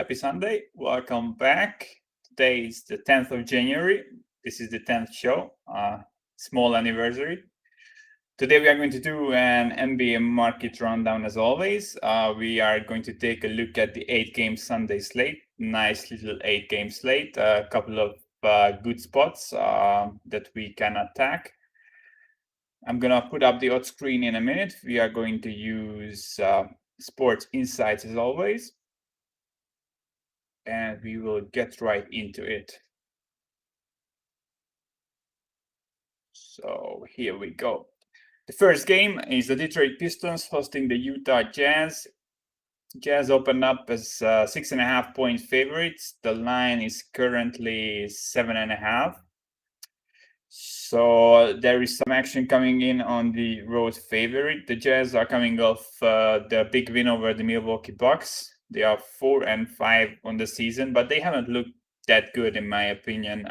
Happy Sunday. Welcome back. Today is the 10th of January. This is the 10th show, small anniversary. Today we are going to do an NBA market rundown as always. We are going to take a look at the 8-game Sunday slate. Nice little 8-game slate. A couple of good spots that we can attack. I'm going to put up the odds screen in a minute. We are going to use Sports Insights as always. And we will get right into it. So here we go. The first game is the Detroit Pistons hosting the Utah Jazz. Jazz opened up as 6.5 point favorites. The line is currently 7.5. So there is some action coming in on the road favorite. The Jazz are coming off the big win over the Milwaukee Bucks. They are 4-5 on the season, but they haven't looked that good in my opinion.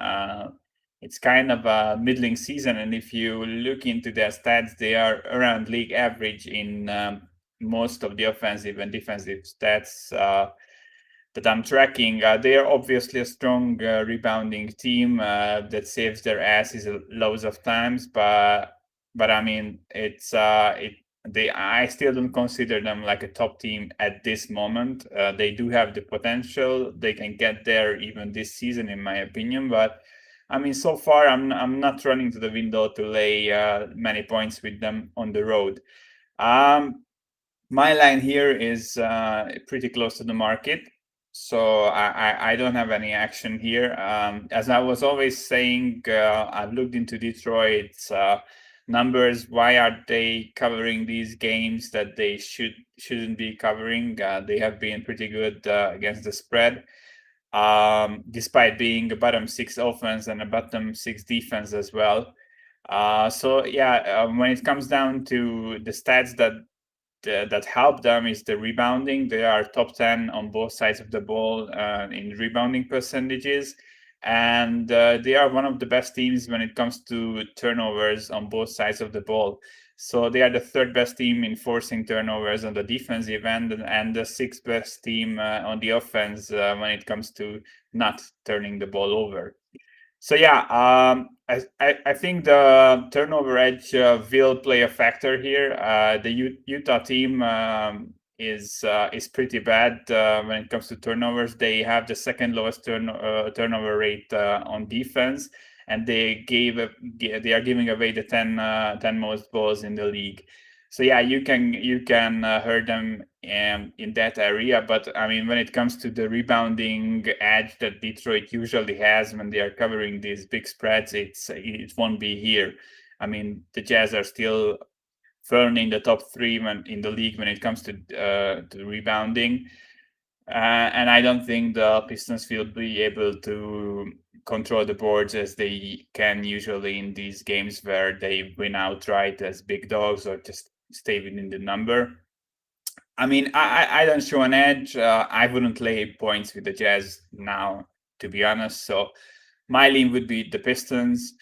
It's kind of a middling season, and if you look into their stats, they are around league average in most of the offensive and defensive stats that I'm tracking. They are obviously a strong rebounding team that saves their asses loads of times, but I mean I still don't consider them like a top team at this moment. They do have the potential. They can get there even this season, in my opinion. But I mean, so far I'm not running to the window to lay many points with them on the road. My line here is pretty close to the market. So I don't have any action here. As I was always saying, I've looked into Detroit's numbers. Why are they covering these games that they shouldn't be covering? They have been pretty good against the spread, despite being a bottom 6 offense and a bottom 6 defense as well. So yeah, when it comes down to the stats that help them is the rebounding. They are top 10 on both sides of the ball in rebounding percentages. And they are one of the best teams when it comes to turnovers on both sides of the ball. So they are the third best team in forcing turnovers on the defensive end, and the sixth best team on the offense when it comes to not turning the ball over. So yeah, I think the turnover edge will play a factor here. The Utah team is pretty bad when it comes to turnovers. They have the second lowest turnover rate on defense, and they are giving away the 10 most balls in the league. So yeah, you can hurt them in that area, but I mean, when it comes to the rebounding edge that Detroit usually has when they are covering these big spreads, it won't be here. I mean, the Jazz are still firmly in the top 3 in the league when it comes to rebounding, and I don't think the Pistons will be able to control the boards as they can usually in these games where they win outright as big dogs or just stay within the number. I mean, I don't show an edge. I wouldn't lay points with the Jazz now, to be honest. So my lean would be the Pistons.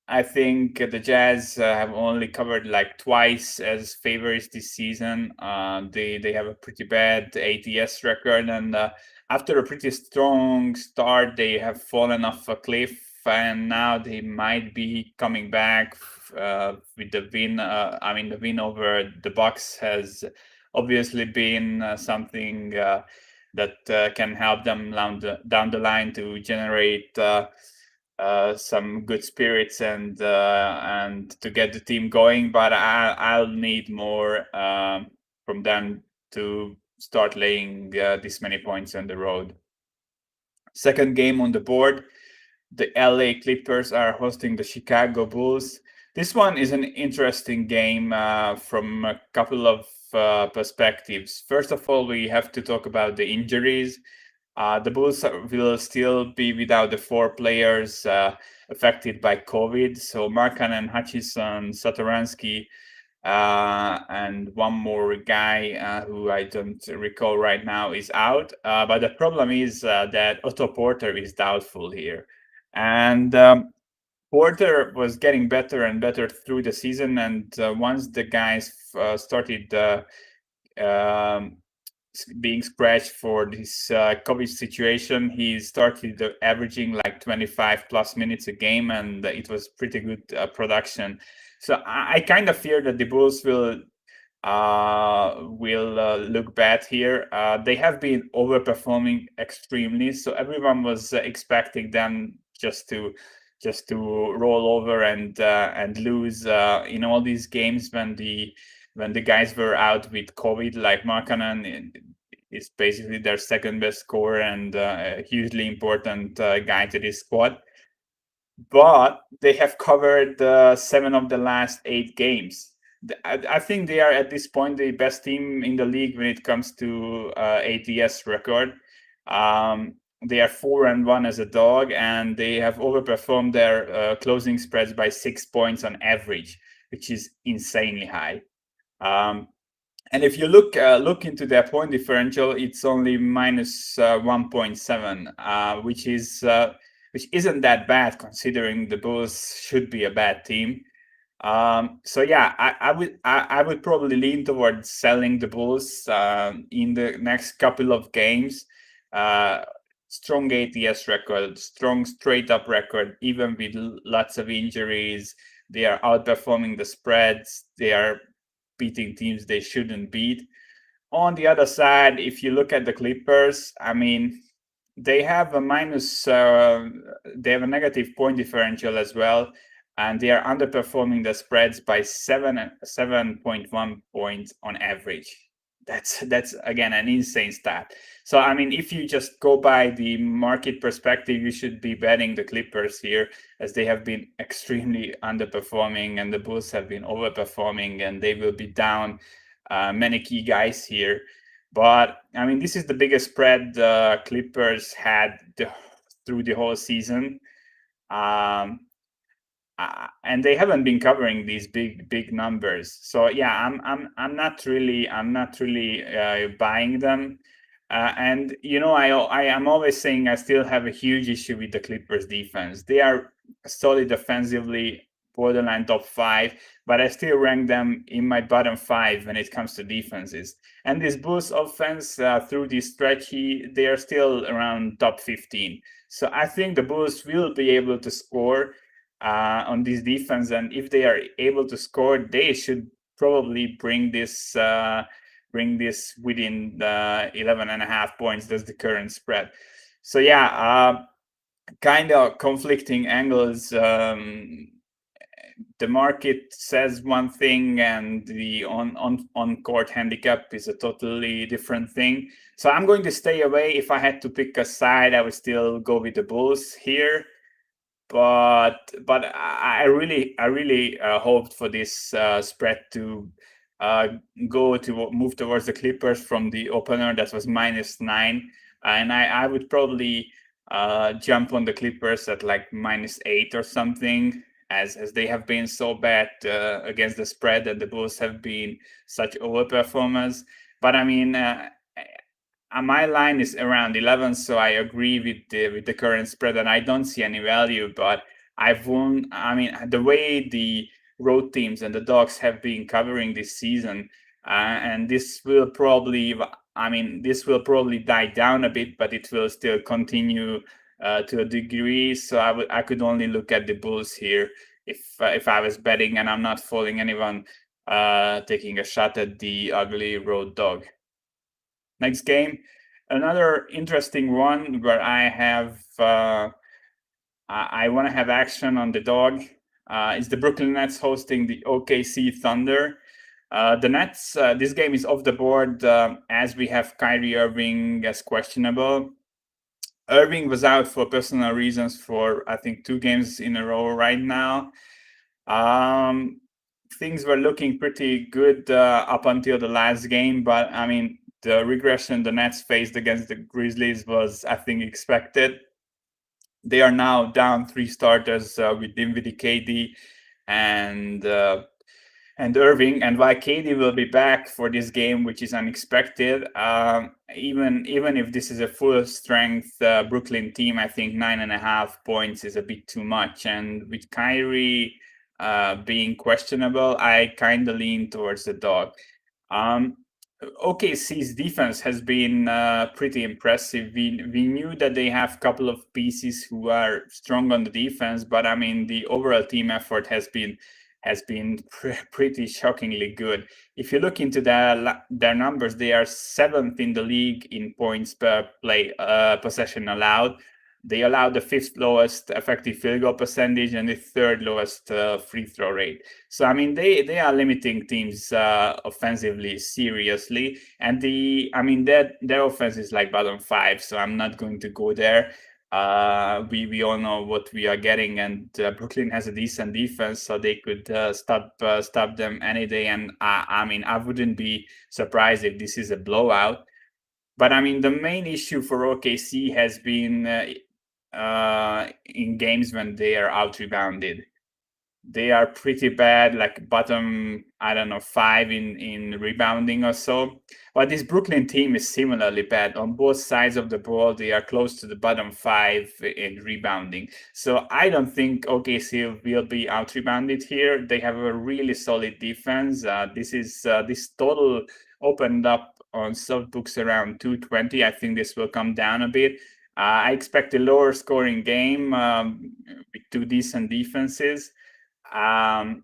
I think the Jazz have only covered like twice as favorites this season. They have a pretty bad ATS record, and after a pretty strong start, they have fallen off a cliff, and now they might be coming back with the win. I mean, the win over the Bucks has obviously been something that can help them down the line to generate some good spirits and to get the team going. But I'll need more from them to start laying this many points on the road. Second game on the board, the LA Clippers are hosting the Chicago Bulls. This one is an interesting game from a couple of perspectives. First of all, we have to talk about the injuries. The Bulls will still be without the 4 players affected by COVID. So Markkanen, Hutchison, Satoransky, and one more guy who I don't recall right now is out. But the problem is that Otto Porter is doubtful here. And Porter was getting better and better through the season, and once the guys started being scratched for this COVID situation. He started averaging like 25 plus minutes a game, and it was pretty good production. So I kind of fear that the Bulls will look bad here. They have been overperforming extremely, so everyone was expecting them just to roll over and lose in all these games when the guys were out with COVID. Like Markkanen is basically their second best scorer and a hugely important guy to this squad. But they have covered 7 of the last 8 games. I think they are at this point the best team in the league when it comes to at.EST record. They are 4-1 as a dog, and they have overperformed their closing spreads by 6 points on average, which is insanely high. And if you look into their point differential, it's only minus 1.7, which isn't that bad considering the Bulls should be a bad team. So yeah, I would probably lean towards selling the Bulls in the next couple of games. Strong at.EST record, strong straight up record, even with lots of injuries. They are outperforming the spreads. They are beating teams they shouldn't beat. On the other side, if you look at the Clippers, I mean, they have a negative point differential as well, and they are underperforming the spreads by 7.1 points on average. That's again an insane stat. So I mean, if you just go by the market perspective, you should be betting the Clippers here, as they have been extremely underperforming and the Bulls have been overperforming, and they will be down many key guys here. But I mean, this is the biggest spread the Clippers had through the whole season. And they haven't been covering these big numbers. So yeah, I'm not really buying them. And you know, I am always saying I still have a huge issue with the Clippers defense. They are solid defensively, borderline top 5, but I still rank them in my bottom 5 when it comes to defenses. And this Bulls offense through this stretch, they are still around top 15. So I think the Bulls will be able to score on this defense, and if they are able to score, they should probably bring this within the 11.5 points. That's the current spread. So yeah, kind of conflicting angles. The market says one thing, and the on court handicap is a totally different thing. So I'm going to stay away. If I had to pick a side, I would still go with the Bulls here. But I really hoped for this spread to move towards the Clippers from the opener that was -9, and I would probably jump on the Clippers at like -8 or something, as they have been so bad against the spread, and the Bulls have been such overperformers. But I mean, my line is around 11, so I agree with the current spread, and I don't see any value. But I mean, the way the road teams and the dogs have been covering this season, and this will probably die down a bit, but it will still continue to a degree. So I could only look at the Bulls here if I was betting, and I'm not following anyone taking a shot at the ugly road dog. Next game, another interesting one where I want to have action on the dog. Is the Brooklyn Nets hosting the OKC Thunder. The Nets, this game is off the board as we have Kyrie Irving as questionable. Irving was out for personal reasons for, I think, 2 games in a row right now. Things were looking pretty good up until the last game, but I mean, the regression the Nets faced against the Grizzlies was, I think, expected. They are now down 3 starters with Dinwiddie, KD, and Irving. And while KD will be back for this game, which is unexpected, even if this is a full strength Brooklyn team, I think 9.5 points is a bit too much. And with Kyrie being questionable, I kind of lean towards the dog. OKC's defense has been pretty impressive. We knew that they have a couple of pieces who are strong on the defense, but I mean the overall team effort has been pretty shockingly good. If you look into their numbers, they are seventh in the league in points per play possession allowed. They allow the fifth lowest effective field goal percentage and the third lowest free throw rate. So I mean they are limiting teams offensively seriously, and their offense is like bottom five. So I'm not going to go there. We all know what we are getting, and Brooklyn has a decent defense, so they could stop them any day. And I wouldn't be surprised if this is a blowout. But I mean, the main issue for OKC has been in games when they are out rebounded. They are pretty bad, like bottom, I don't know, five in rebounding or so. But this Brooklyn team is similarly bad. On both sides of the ball, they are close to the bottom five in rebounding. So I don't think OKC will be out rebounded here. They have a really solid defense. This total opened up on soft books around 220. I think this will come down a bit. I expect a lower scoring game with two decent defenses. I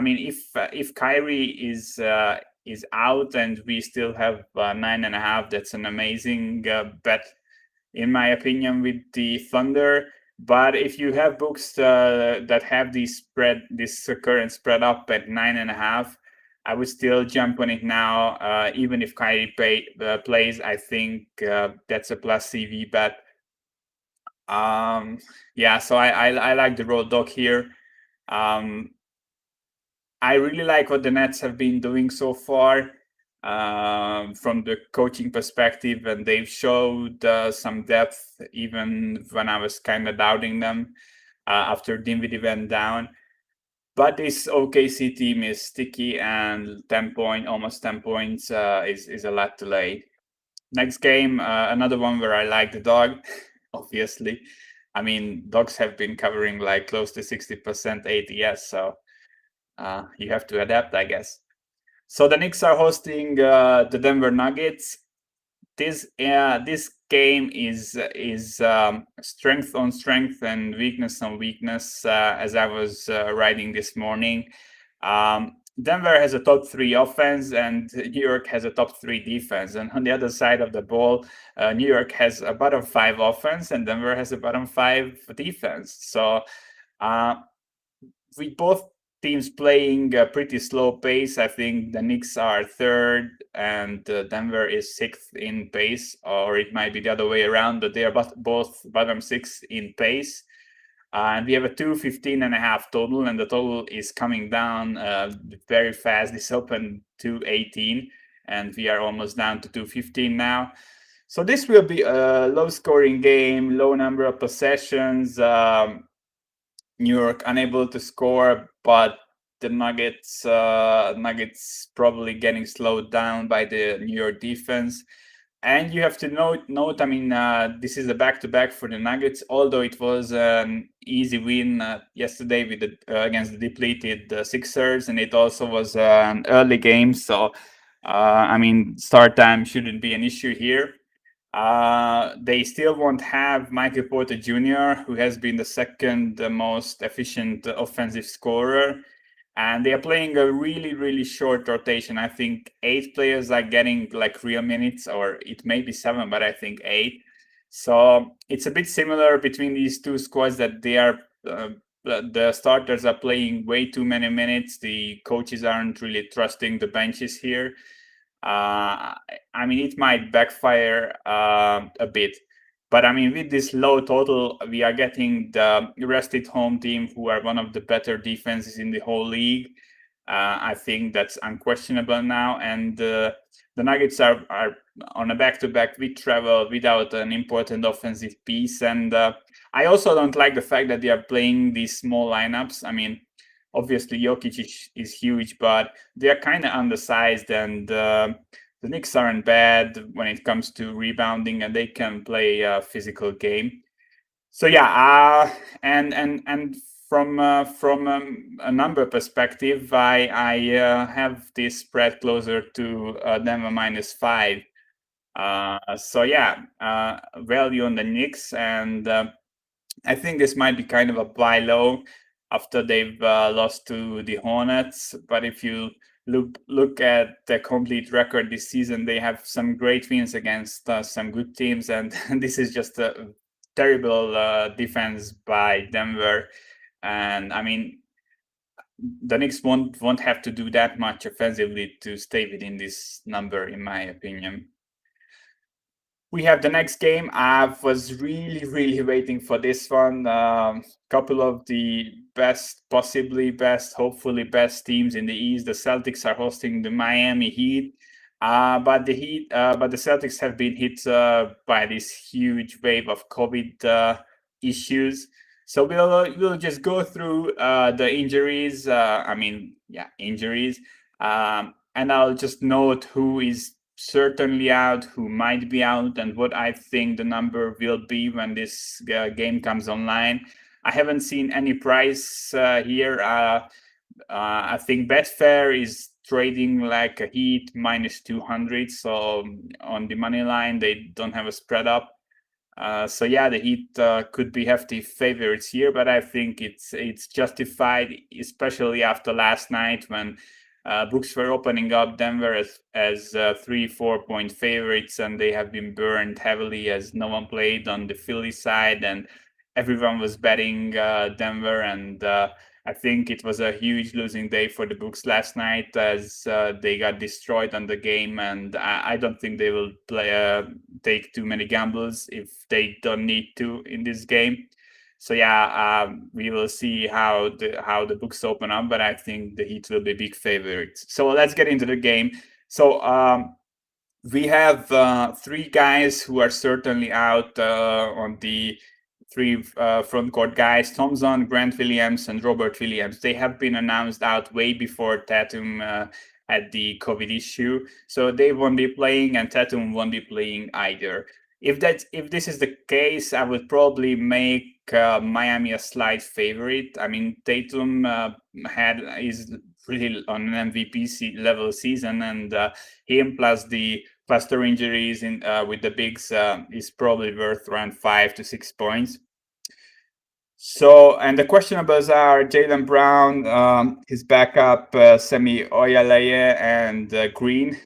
mean, if Kyrie is out and we still have 9.5, that's an amazing bet, in my opinion, with the Thunder. But if you have books that have this current spread up at 9.5, I would still jump on it now. Even if Kyrie plays, I think that's a plus CV bet. Yeah, so I like the road dog here. I really like what the Nets have been doing so far from the coaching perspective, and they've showed some depth even when I was kind of doubting them after Dinwiddie went down. But this OKC team is sticky, and almost 10 points is a lot to lay. Next game, another one where I like the dog, obviously. I mean, dogs have been covering like close to 60% ATS, so you have to adapt, I guess. So the Knicks are hosting the Denver Nuggets. This game is strength on strength and weakness on weakness. As I was writing this morning, Denver has a top 3 offense and New York has a top 3 defense. And on the other side of the ball, New York has a bottom 5 offense and Denver has a bottom 5 defense. So with both teams playing a pretty slow pace, I think the Knicks are third and Denver is sixth in pace, or it might be the other way around, but they are both bottom 6 in pace. And we have a 215.5 total, and the total is coming down very fast. This opened 218, and we are almost down to 215 now. So this will be a low-scoring game, low number of possessions. New York unable to score, but the Nuggets probably getting slowed down by the New York defense. And you have to note. I mean, this is a back-to-back for the Nuggets. Although it was an easy win yesterday with against the depleted Sixers, and it also was an early game. So, I mean, start time shouldn't be an issue here. They still won't have Michael Porter Jr., who has been the second most efficient offensive scorer. And they are playing a really, really short rotation. I think 8 players are getting like real minutes, or it may be 7, but I think 8. So it's a bit similar between these two squads that they are the starters are playing way too many minutes. The coaches aren't really trusting the benches here. I mean, it might backfire a bit. But I mean, with this low total, we are getting the rested home team, who are one of the better defenses in the whole league. I think that's unquestionable now. And the Nuggets are on a back-to-back with travel without an important offensive piece. And I also don't like the fact that they are playing these small lineups. I mean, obviously Jokic is huge, but they are kind of undersized, and the Knicks aren't bad when it comes to rebounding, and they can play a physical game. So yeah, and from a number perspective, I have this spread closer to Denver -5. So yeah, value on the Knicks, and I think this might be kind of a buy low after they've lost to the Hornets. But if you look at the complete record this season, they have some great wins against some good teams, and this is just a terrible defense by Denver. And I mean, the Knicks won't have to do that much offensively to stay within this number, in my opinion. We have the next game. I was really waiting for this one. Couple of the best, possibly best, hopefully best teams in the East. The Celtics are hosting the Miami Heat. But the Celtics have been hit by this huge wave of COVID issues. So we'll just go through the injuries. Injuries. And I'll just note who is certainly out, who might be out, and what I think the number will be when this game comes online. I haven't seen any price here. I think Betfair is trading like a Heat -200. So on the money line, they don't have a spread up. So yeah, the Heat could be hefty favorites here, but I think it's justified, especially after last night when books were opening up Denver as 3-4 point favorites, and they have been burned heavily as no one played on the Philly side, and everyone was betting Denver, and I think it was a huge losing day for the books last night as they got destroyed on the game, and I don't think they will take too many gambles if they don't need to in this game. So yeah, we will see how the books open up, but I think the Heat will be big favorites. So let's get into the game. So we have three guys who are certainly out on the three front court guys: Thompson, Grant Williams, and Robert Williams. They have been announced out way before Tatum had the COVID issue, so they won't be playing, and Tatum won't be playing either. If this is the case, I would probably make Miami a slight favorite. I mean, Tatum is really on an MVP level season, and him plus the cluster injuries in with the bigs is probably worth around 5 to 6 points. So, and the questionables are Jaylen Brown, his backup, Semi Oyaleye, and Green,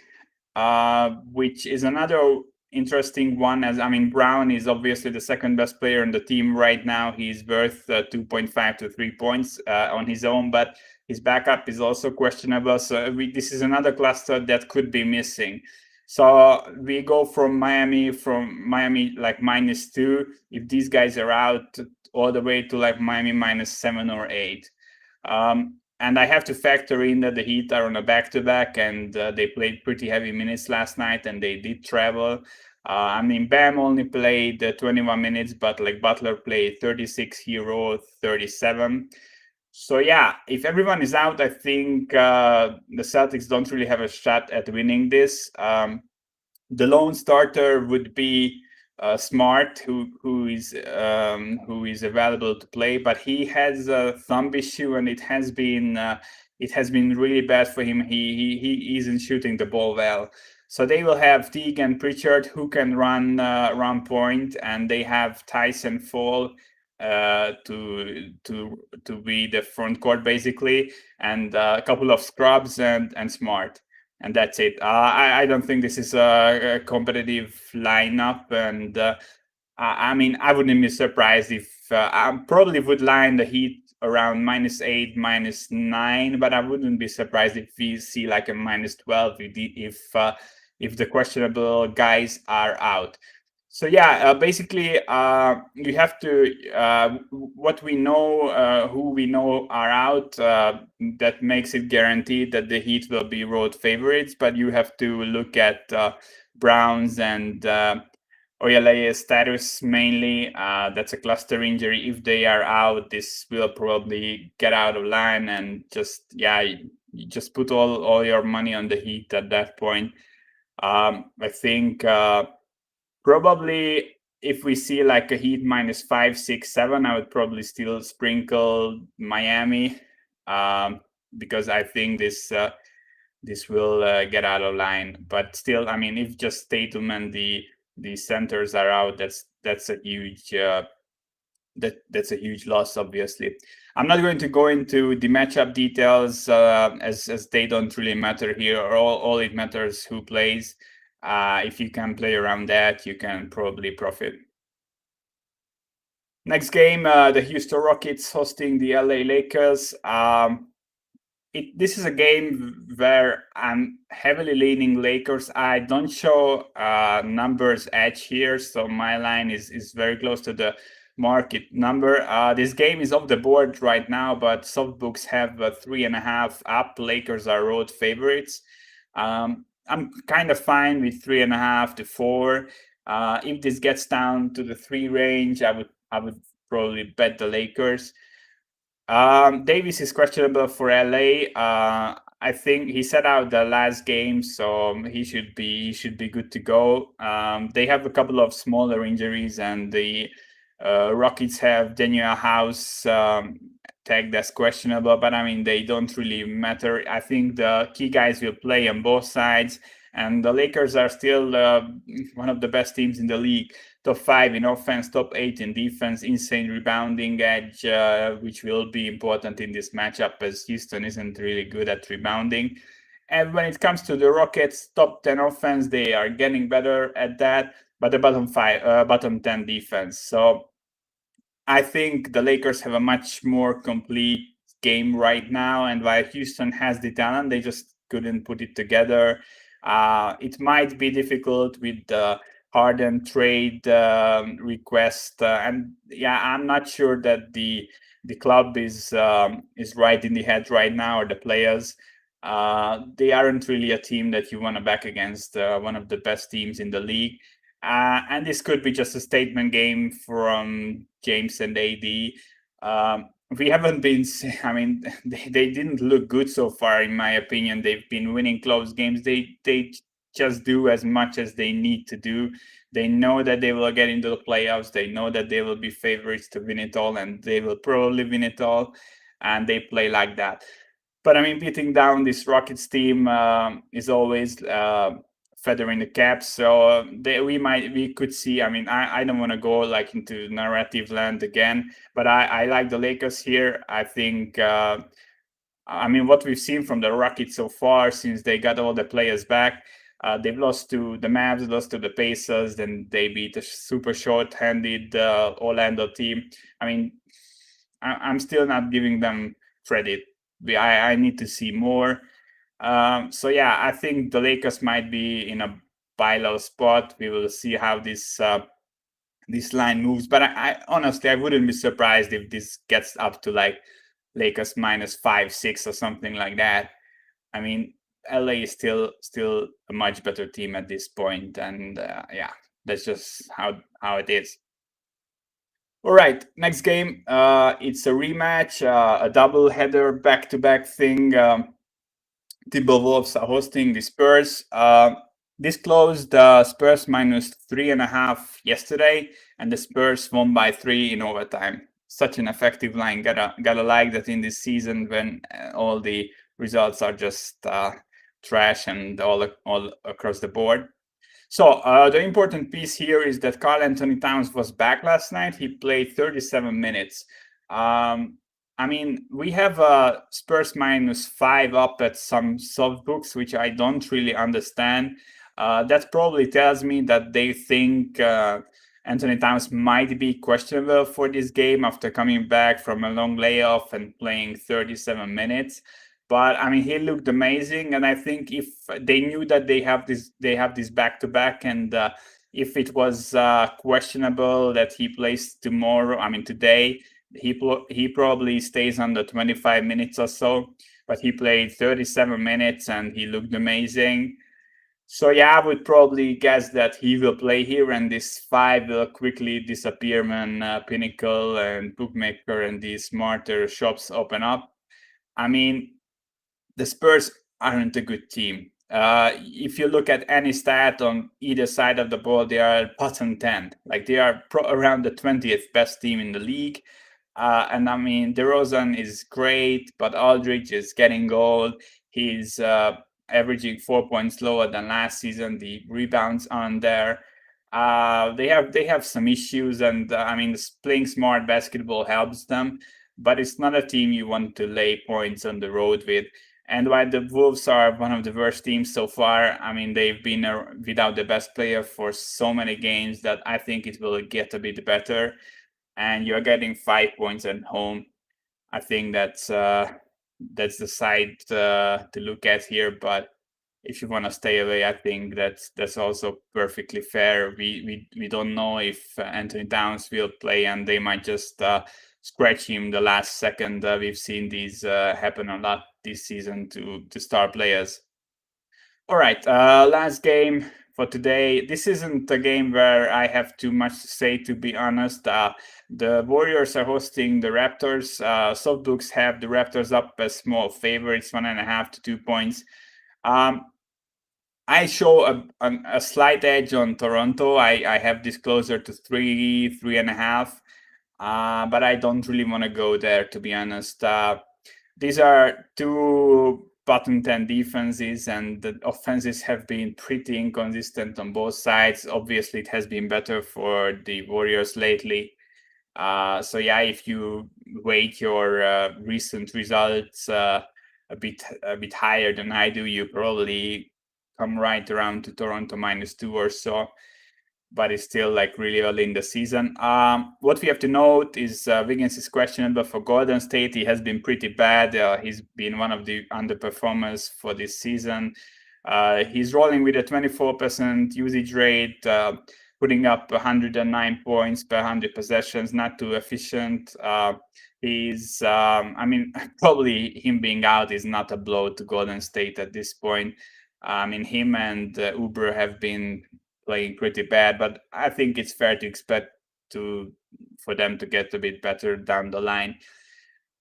which is another interesting one. As I mean, Brown is obviously the second best player on the team right now. He's worth 2.5 to 3 points on his own, but his backup is also questionable. So this is another cluster that could be missing. So we go from Miami like -2. If these guys are out, all the way to like Miami -7 or 8. And I have to factor in that the Heat are on a back-to-back, and they played pretty heavy minutes last night, and they did travel. I mean, Bam only played 21 minutes, but like Butler played 36, Hero 37. So yeah, if everyone is out, I think the Celtics don't really have a shot at winning this. The lone starter would be Smart, who is available to play, but he has a thumb issue, and it has been really bad for him. He isn't shooting the ball well. So they will have Teague and Pritchard, who can run point, and they have Tyson Fall to be the front court basically, and a couple of scrubs and Smart. And that's it. I don't think this is a competitive lineup, and I mean, I wouldn't be surprised if I probably would line the Heat around -8, -9, but I wouldn't be surprised if we see like a -12 if the questionable guys are out. So yeah, basically, you have to what we know, who we know are out. That makes it guaranteed that the Heat will be road favorites. But you have to look at Browns and Oyaleye's status mainly. That's a cluster injury. If they are out, this will probably get out of line, and just you just put all your money on the Heat at that point. I think. Probably if we see like a Heat -5, 6, 7, I would probably still sprinkle Miami, because I think this will get out of line. But still, I mean, if just Tatum and the centers are out, that's a huge that's a huge loss. Obviously, I'm not going to go into the matchup details, as they don't really matter here. All it matters who plays. If you can play around that, you can probably profit. Next game, the Houston Rockets hosting the LA Lakers. This is a game where I'm heavily leaning Lakers. I don't show numbers edge here, so my line is very close to the market number. This game is off the board right now, but soft books have 3.5 up. Lakers are road favorites. I'm kind of fine with 3.5 to 4. If this gets down to the 3 range, I would probably bet the Lakers. Davis is questionable for LA. I think he set out the last game, so he should be good to go. They have a couple of smaller injuries, and the Rockets have Daniel House tagged as questionable, but I mean, they don't really matter. I think the key guys will play on both sides, and the Lakers are still one of the best teams in the league. Top 5 in offense, top 8 in defense, insane rebounding edge, which will be important in this matchup, as Houston isn't really good at rebounding. And when it comes to the Rockets, top 10 offense, they are getting better at that, but the bottom 10 defense. So I think the Lakers have a much more complete game right now, and while Houston has the talent, they just couldn't put it together. It might be difficult with the Harden trade request, and yeah, I'm not sure that the club is right in the head right now, or the players. They aren't really a team that you want to back against one of the best teams in the league. And this could be just a statement game from James and AD. We haven't been, I mean, they didn't look good so far, in my opinion. They've been winning close games. They just do as much as they need to do. They know that they will get into the playoffs. They know that they will be favorites to win it all, and they will probably win it all. And they play like that. But I mean, beating down this Rockets team is always feathering the cap. So we could see. I mean, I don't want to go like into narrative land again, but I like the Lakers here. I think. I mean, what we've seen from the Rockets so far, since they got all the players back, they've lost to the Mavs, lost to the Pacers, then they beat a super short-handed Orlando team. I mean, I'm still not giving them credit. I need to see more. So yeah, I think the Lakers might be in a buy low spot. We will see how this line moves. But I honestly, I wouldn't be surprised if this gets up to like Lakers -5, 6 or something like that. I mean, LA is still a much better team at this point, and yeah, that's just how it is. All right, next game. It's a rematch, a double header, back-to-back thing. Timberwolves are hosting the Spurs. This closed Spurs -3.5 yesterday, and the Spurs won by 3 in overtime. Such an effective line. Gotta like that in this season when all the results are just trash and all across the board. So the important piece here is that Karl-Anthony Towns was back last night. He played 37 minutes. I mean, we have Spurs -5 up at some soft books, which I don't really understand. That probably tells me that they think Anthony Towns might be questionable for this game after coming back from a long layoff and playing 37 minutes. But I mean, he looked amazing, and I think if they knew that they have this back-to-back, and if it was questionable that he plays tomorrow, I mean today, he probably stays under 25 minutes or so. But he played 37 minutes, and he looked amazing. So yeah, I would probably guess that he will play here, and this 5 will quickly disappear when Pinnacle and Bookmaker and these smarter shops open up. I mean, the Spurs aren't a good team. if you look at any stat on either side of the ball, they are bottom 10. Like they are around the 20th best team in the league. And I mean, DeRozan is great, but Aldridge is getting old. He's averaging 4 points lower than last season. The rebounds aren't there. They have some issues, and I mean, playing smart basketball helps them, but it's not a team you want to lay points on the road with. And while the Wolves are one of the worst teams so far, I mean, they've been without the best player for so many games that I think it will get a bit better. And you're getting 5 points at home. I think that's the side to look at here. But if you want to stay away, I think that's also perfectly fair. We don't know if Anthony Towns will play, and they might just scratch him the last second. We've seen these happen a lot this season to star players. All right, last game for today. This isn't a game where I have too much to say, to be honest. The Warriors are hosting the Raptors. Softbooks have the Raptors up as small favorites, 1.5 to 2 points. I show a slight edge on Toronto. I have this closer to 3.5. But I don't really want to go there, to be honest. These are two bottom 10 defenses, and the offenses have been pretty inconsistent on both sides. Obviously, it has been better for the Warriors lately. So yeah, if you weight your recent results a bit higher than I do, you probably come right around to Toronto -2 or so. But it's still like really early in the season. What we have to note is Wiggins is questionable for Golden State. He has been pretty bad. He's been one of the underperformers for this season. He's rolling with a 24% usage rate, putting up 109 points per 100 possessions, not too efficient. I mean, probably him being out is not a blow to Golden State at this point. I mean, him and Uber have been playing pretty bad, but I think it's fair to expect for them to get a bit better down the line.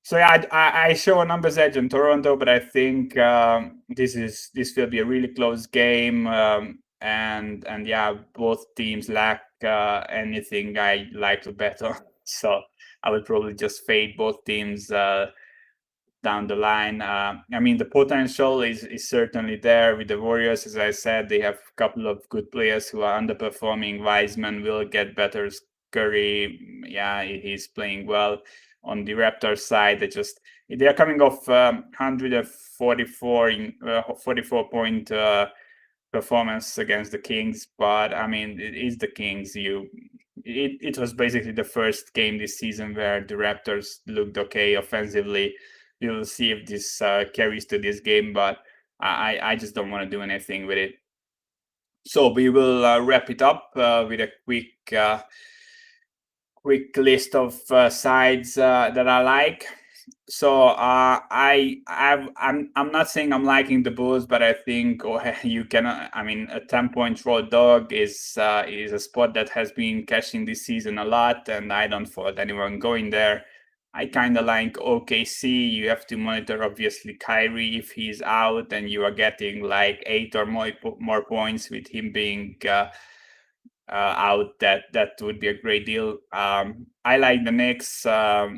So yeah, I show a numbers edge in Toronto, but I think this will be a really close game, and yeah, both teams lack anything I like to bet on. So I would probably just fade both teams down the line. I mean, the potential is certainly there with the Warriors. As I said, they have a couple of good players who are underperforming. Wiseman will get better. Curry, yeah, he's playing well. On the Raptors side, they are coming off 44 point performance against the Kings, but I mean, it is the Kings. It was basically the first game this season where the Raptors looked okay offensively. We will see if this carries to this game, but I just don't want to do anything with it. So we will wrap it up with a quick list of sides that I like. So I'm not saying I'm liking the Bulls, but I think you cannot. I mean, a 10-point road dog is a spot that has been cashing this season a lot, and I don't fault anyone going there. I kind of like OKC. You have to monitor obviously Kyrie if he's out, and you are getting like 8 or more points with him being out. That would be a great deal. I like the Knicks. I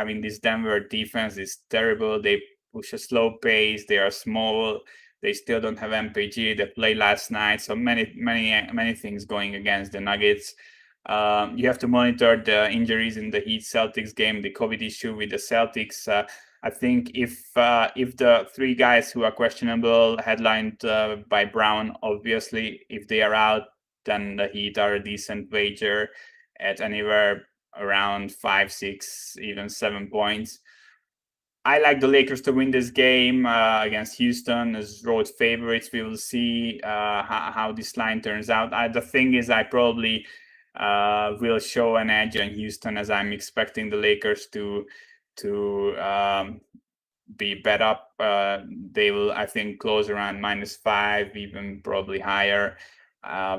mean, this Denver defense is terrible. They push a slow pace. They are small. They still don't have MPG. They played last night, so many things going against the Nuggets. You have to monitor the injuries in the Heat Celtics game, the COVID issue with the Celtics. I think if the three guys who are questionable, headlined by Brown, obviously, if they are out, then the Heat are a decent wager at anywhere around 5, 6, even 7 points. I like the Lakers to win this game against Houston as road favorites. We will see how this line turns out. The thing is, I probably will show an edge on Houston, as I'm expecting the Lakers to be bet up. They will, I think, close around -5, even probably higher.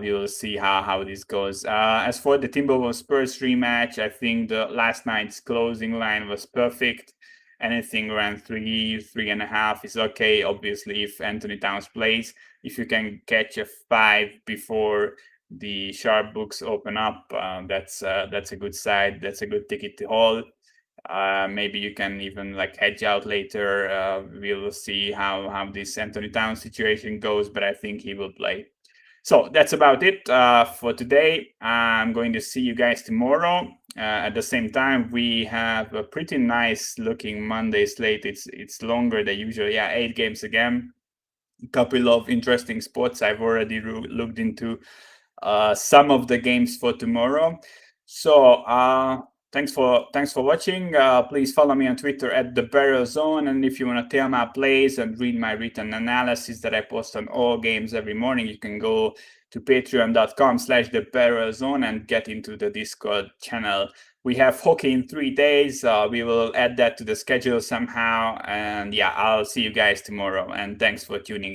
We will see how this goes. As for the Timberwolves Spurs rematch, I think the last night's closing line was perfect. anything around 3.5 is okay. Obviously, if Anthony Towns plays, if you can catch a 5 before the sharp books open up, that's a good side. That's a good ticket to hold. Maybe you can even like hedge out later. We will see how this Anthony Towns situation goes, but I think he will play. So that's about it for today. I'm going to see you guys tomorrow. At the same time, we have a pretty nice looking Monday slate. It's longer than usual. Yeah, 8 games again. A couple of interesting spots. I've already looked into some of the games for tomorrow. So thanks for watching. Please follow me on Twitter at the Better Zone, and if you want to tell my plays and read my written analysis that I post on all games every morning, you can go to patreon.com/the Better Zone and get into the Discord channel. We have hockey in 3 days. We will add that to the schedule somehow, and yeah, I'll see you guys tomorrow. And thanks for tuning in.